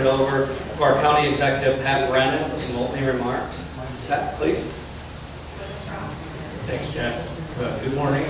it over to our County Executive, Pat Brennan, with some opening remarks. Pat, please. Thanks, Jack. Good morning,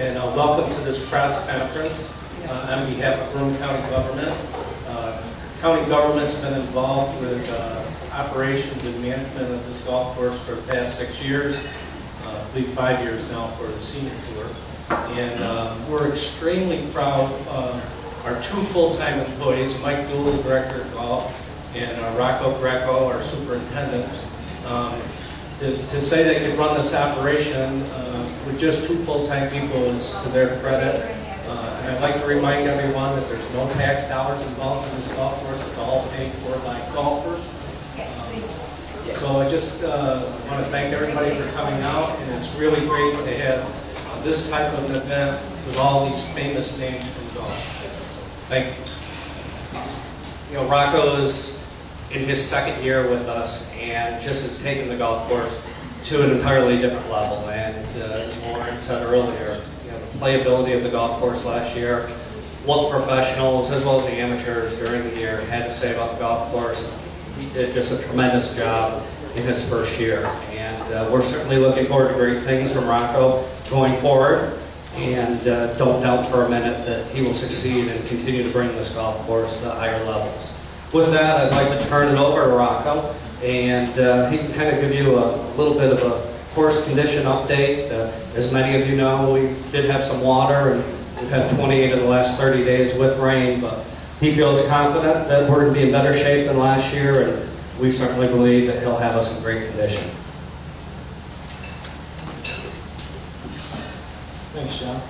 and welcome to this press conference on behalf of Roane County Government. County government's been involved with operations and management of this golf course for the past 6 years, I believe 5 years now for the senior tour. And we're extremely proud of our 2 full-time employees, Mike Dooley, Director of Golf, and Rocco Greco, our Superintendent. To say they could run this operation with just 2 full-time people is to their credit. And I'd like to remind everyone that there's no tax dollars involved in this golf course. It's all paid for by golfers. So I just want to thank everybody for coming out, and it's really great to have this type of event with all these famous names from golf. Thank you. You know, Rocco is in his 2nd year with us and just has taken the golf course to an entirely different level. And as Loren said earlier, you know, the playability of the golf course last year, what the professionals as well as the amateurs during the year had to say about the golf course. He did just a tremendous job in his 1st year. And we're certainly looking forward to great things from Rocco going forward. And don't doubt for a minute that he will succeed and continue to bring this golf course to higher levels. With that, I'd like to turn it over to Rocco, and he can kind of give you a little bit of a course condition update. As many of you know, we did have some water, and we've had 28 of the last 30 days with rain, but he feels confident that we're going to be in better shape than last year, and we certainly believe that he'll have us in great condition. Thanks, John.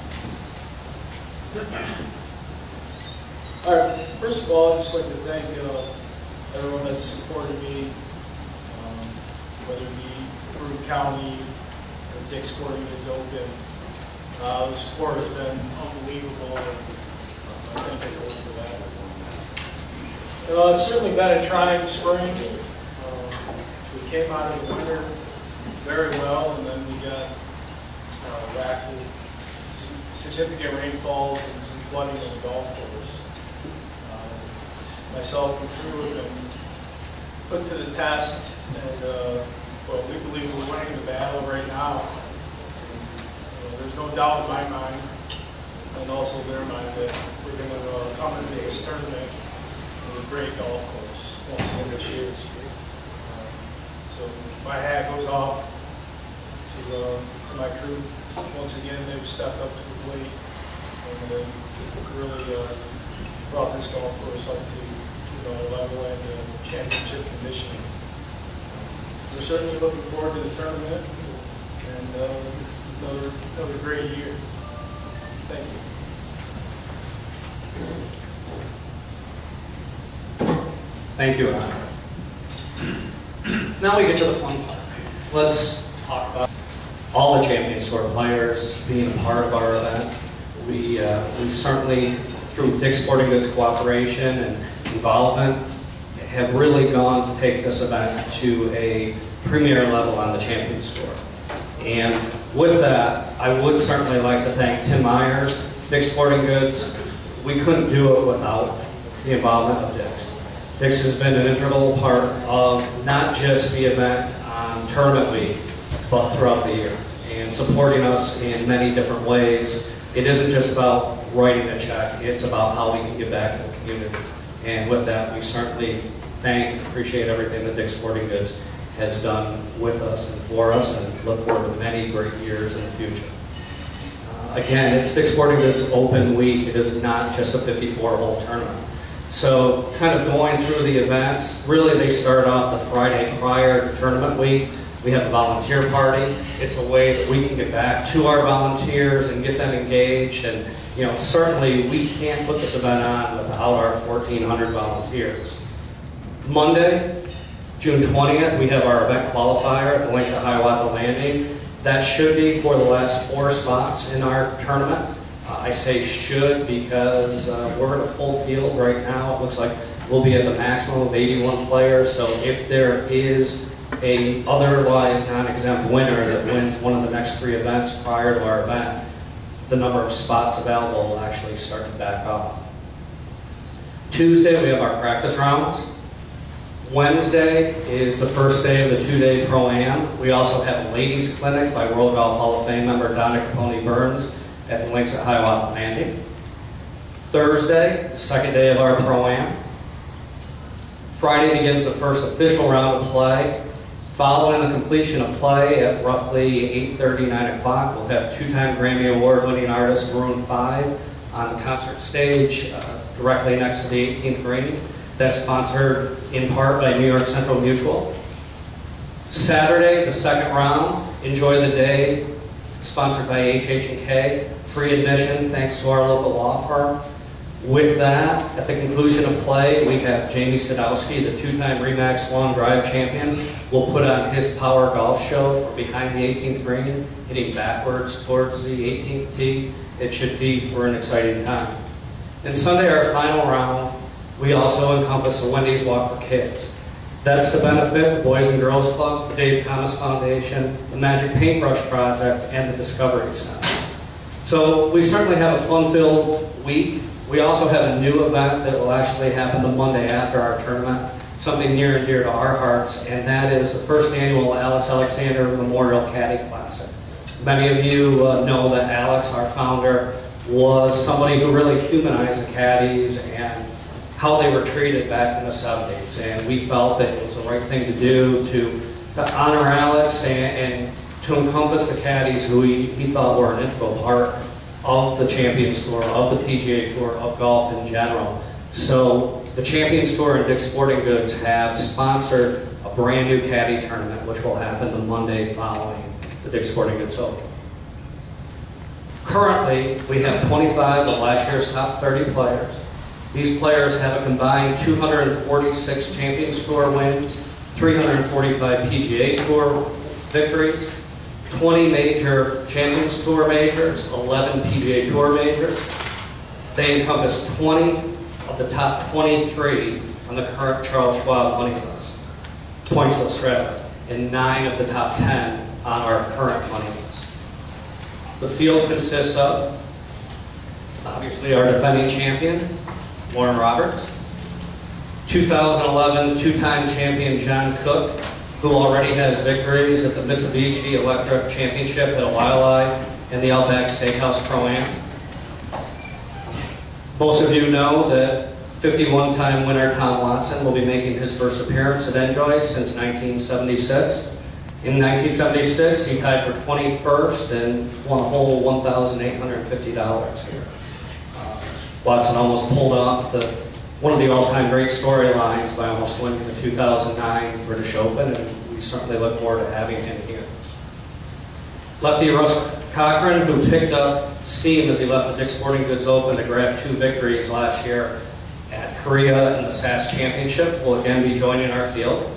All right, first of all, I'd just like to thank everyone that's supported me, whether it be Roane County or Dick's Sporting Goods Open. The support has been unbelievable, and I thank everyone for that. It's certainly been a trying spring. We came out of the winter very well, and then we got whacked with significant rainfalls and some flooding in the golf course. Myself and crew have been put to the test, and well, we believe we're winning the battle right now. And, there's no doubt in my mind, and also their mind, that we're going to come into this tournament with a great golf course once again this year. So my hat goes off to my crew. Once again, they've stepped up to the plate and really brought this golf course up to another level and championship conditioning. We're certainly looking forward to the tournament and another great year. Thank you. Thank you, Ron. Now we get to the fun part. Let's talk about all the Champions Tour players being a part of our event. We certainly, through Dick's Sporting Goods cooperation and involvement, have really gone to take this event to a premier level on the Champions Tour. And with that, I would certainly like to thank Tim Myers, Dick's Sporting Goods. We couldn't do it without the involvement of Dick's. Dick's has been an integral part of not just the event on tournament week, but throughout the year, and supporting us in many different ways. It isn't just about writing a check, it's about how we can give back to the community. And with that, we certainly thank and appreciate everything that Dick's Sporting Goods has done with us and for us, and look forward to many great years in the future. Again, it's Dick's Sporting Goods Open Week. It is not just a 54-hole tournament. So kind of going through the events, really they start off the Friday prior to tournament week. We have a volunteer party. It's a way that we can get back to our volunteers and get them engaged. And certainly we can't put this event on without our 1,400 volunteers. Monday, June 20th, we have our event qualifier at the links at Hiawatha Landing. That should be for the last 4 spots in our tournament. I say should because we're in a full field right now. It looks like we'll be at the maximum of 81 players. So if there is a otherwise non-exempt winner that wins one of the next 3 events prior to our event, the number of spots available will actually start to back up. Tuesday, we have our practice rounds. Wednesday is the first day of the two-day Pro-Am. We also have a ladies clinic by World Golf Hall of Fame member Donna Capone-Burns at the links at Hiawatha Landing. Thursday, the second day of our Pro-Am. Friday begins the first official round of play. Following the completion of play at roughly 8:30, 9 o'clock, we'll have two-time Grammy Award-winning artist Maroon 5 on the concert stage directly next to the 18th green. That's sponsored in part by New York Central Mutual. Saturday, the second round, Enjoy the Day, sponsored by HH&K. Free admission, thanks to our local law firm. With that, at the conclusion of play, we have Jamie Sadowski, the two-time Remax Long Drive champion, will put on his power golf show from behind the 18th green, hitting backwards towards the 18th tee. It should be for an exciting time. And Sunday, our final round, we also encompass a Wendy's Walk for Kids. That's to benefit the Boys and Girls Club, the Dave Thomas Foundation, the Magic Paintbrush Project, and the Discovery Center. So we certainly have a fun-filled week. We also have a new event that will actually happen the Monday after our tournament, something near and dear to our hearts, and that is the first annual Alex Alexander Memorial Caddy Classic. Many of you know that Alex, our founder, was somebody who really humanized the caddies and how they were treated back in the 70s. And we felt that it was the right thing to do to honor Alex and to encompass the caddies who he thought were an integral part of the Champions Tour, of the PGA Tour, of golf in general. So the Champions Tour and Dick's Sporting Goods have sponsored a brand new caddy tournament, which will happen the Monday following the Dick's Sporting Goods Open. Currently, we have 25 of last year's top 30 players. These players have a combined 246 Champions Tour wins, 345 PGA Tour victories, 20 major Champions Tour majors, 11 PGA Tour majors. They encompass 20 of the top 23 on the current Charles Schwab points list, and 9 of the top 10 on our current money list. The field consists of, obviously, our defending champion, Loren Roberts, 2011 two-time champion John Cook, who already has victories at the Mitsubishi Electric Championship at Waialae and the Outback Steakhouse Pro-Am. Most of you know that 51-time winner Tom Watson will be making his first appearance at Enjoy since 1976. In 1976, he tied for 21st and won a whole $1,850 here. Watson almost pulled off one of the all-time great storylines by almost winning the 2009 British Open, and we certainly look forward to having him here. Lefty Russ Cochran, who picked up steam as he left the Dick's Sporting Goods Open to grab 2 victories last year at Korea and the SAS Championship, will again be joining our field.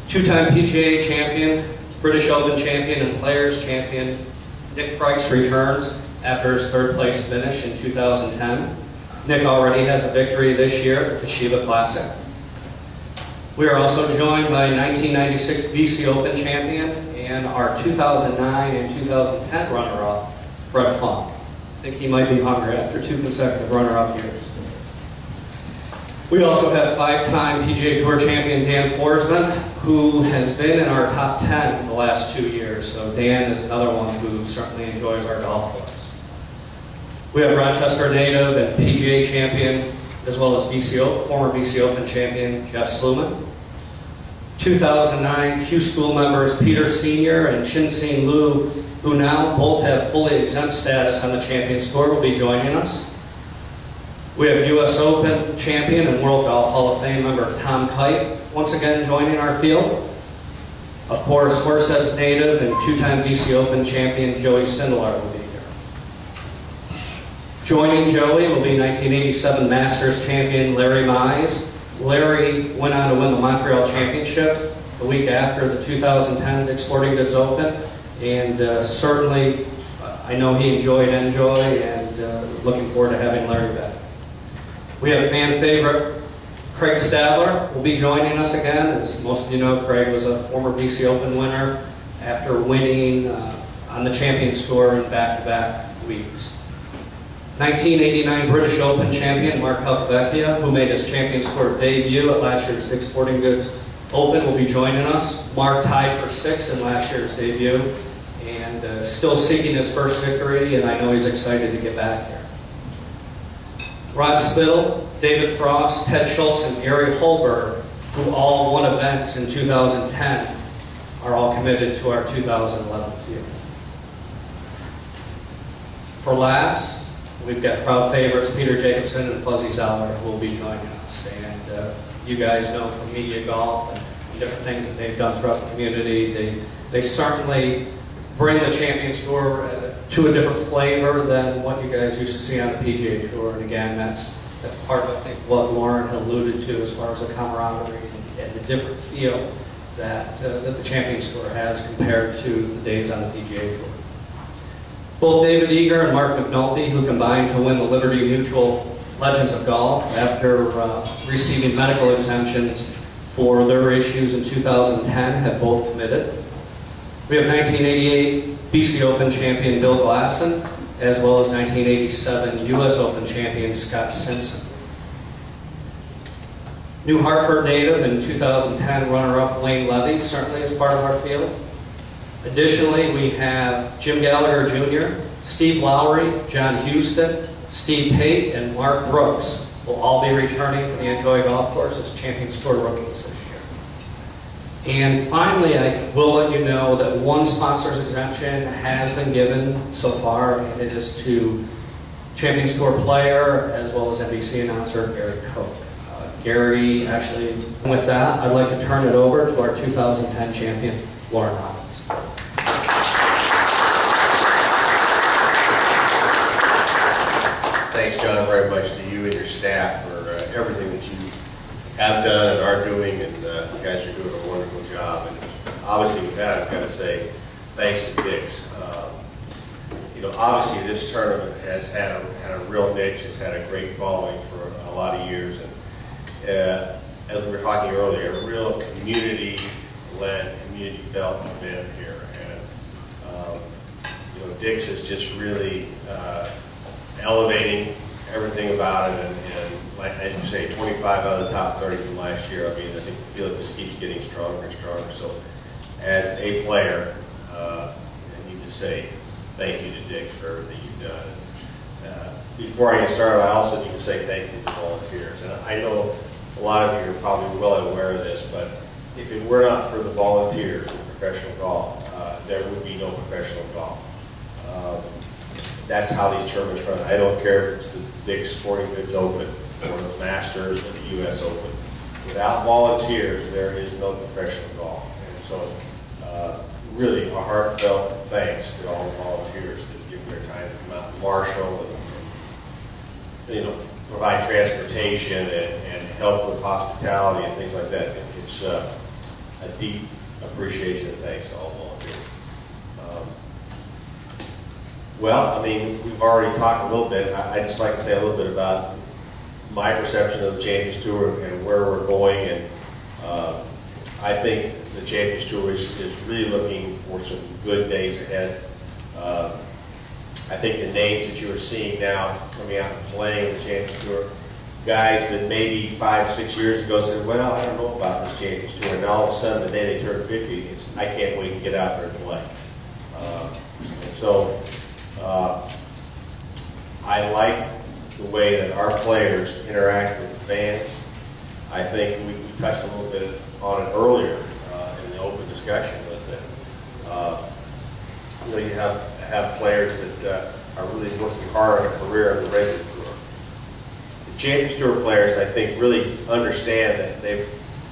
Two-time PGA champion, British Open champion, and Players champion Nick Price returns after his third-place finish in 2010. Nick already has a victory this year at the Toshiba Classic. We are also joined by 1996 BC Open champion and our 2009 and 2010 runner-up, Fred Funk. I think he might be hungry after 2 consecutive runner-up years. We also have 5-time PGA Tour champion Dan Forsman, who has been in our top 10 the last 2 years. So Dan is another one who certainly enjoys our golf course. We have Rochester native and PGA champion, as well as former BC Open champion Jeff Sluman. 2009 Q School members Peter Sr. and Shin-Sin Liu, who now both have fully exempt status on the Champions Tour, will be joining us. We have U.S. Open champion and World Golf Hall of Fame member Tom Kite, once again joining our field. Of course, Horseheads native and 2-time BC Open champion Joey Sindelar will be here. Joining Joey will be 1987 Masters champion Larry Mize. Larry went on to win the Montreal Championship the week after the 2010 Dick's Sporting Goods Open, and certainly I know he enjoyed Enjoy, and looking forward to having Larry back. We have fan favorite Craig Stadler will be joining us again. As most of you know, Craig was a former BC Open winner after winning on the Champions Tour in back-to-back weeks. 1989 British Open champion Mark Huckabecchia, who made his Champions Tour debut at last year's Dick's Sporting Goods Open, will be joining us. Mark tied for 6th in last year's debut and still seeking his first victory, and I know he's excited to get back here. Rod Spittle, David Frost, Ted Schultz, and Gary Holberg, who all won events in 2010, are all committed to our 2011 field. For laughs, we've got crowd favorites Peter Jacobson and Fuzzy Zoller who will be joining us. And you guys know from Media Golf and different things that they've done throughout the community, they certainly bring the Champions Tour to a different flavor than what you guys used to see on the PGA Tour. And again, that's part of, I think, what Loren alluded to as far as the camaraderie and the different feel that the Champions Tour has compared to the days on the PGA Tour. Both David Eager and Mark McNulty, who combined to win the Liberty Mutual Legends of Golf after receiving medical exemptions for their issues in 2010, have both committed. We have 1988 BC Open champion Bill Glasson, as well as 1987 U.S. Open champion Scott Simpson. New Hartford native and 2010 runner-up Lane Levy certainly is part of our field. Additionally, we have Jim Gallagher Jr., Steve Lowry, John Houston, Steve Pate, and Mark Brooks will all be returning to the Enjoy Golf Course as Champions Tour rookies this year. And finally, I will let you know that one sponsor's exemption has been given so far, and it is to Champions Tour player as well as NBC announcer Gary Koch. Gary, actually, with that, I'd like to turn it over to our 2010 champion, Loren Roberts. Thanks, John, very much to you and your staff for everything that you have done and are doing, and you guys are doing a wonderful job. And obviously, with that, I've got to say thanks to Dick's. Obviously, this tournament has had a real niche. It's had a great following for a lot of years, and as we were talking earlier, a real community-led, community-felt event here. And Dick's is just really elevating everything about it, and like as you say, 25 out of the top 30 from last year. I mean, I think the field just keeps getting stronger and stronger. So, as a player, I need to say thank you to Dick's for everything you've done. Before I get started, I also need to say thank you to the volunteers. And I know a lot of you are probably well aware of this, but if it were not for the volunteers in professional golf, there would be no professional golf. That's how these tournaments run. I don't care if it's the Dick's Sporting Goods Open or the Masters or the U.S. Open. Without volunteers, there is no professional golf. And so, really, a heartfelt thanks to all the volunteers that give their time to come out and marshal and provide transportation and help with hospitality and things like that. It's a deep appreciation and thanks to all volunteers. Well, I mean, we've already talked a little bit. I'd just like to say a little bit about my perception of the Champions Tour and where we're going. And I think the Champions Tour is really looking for some good days ahead. I think the names that you are seeing now coming out and playing the Champions Tour, guys that maybe 5, 6 years ago said, well, I don't know about this Champions Tour. And all of a sudden, the day they turn 50, I can't wait to get out there and play. And so, I like the way that our players interact with the fans. I think we touched a little bit on it earlier in the open discussion, was that you have players that are really working hard on a career on the regular tour. The Champions Tour players, I think, really understand that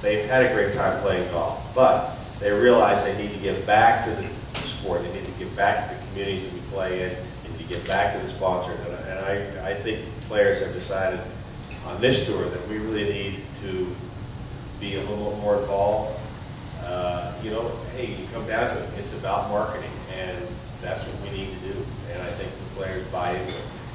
they've had a great time playing golf, but they realize they need to get back to the sport. They need to get back to the communities that we play in, and to get back to the sponsors. And I think the players have decided on this tour that we really need to be a little more involved. Hey, you come down to it, it's about marketing, and that's what we need to do. And I think the players buy into it.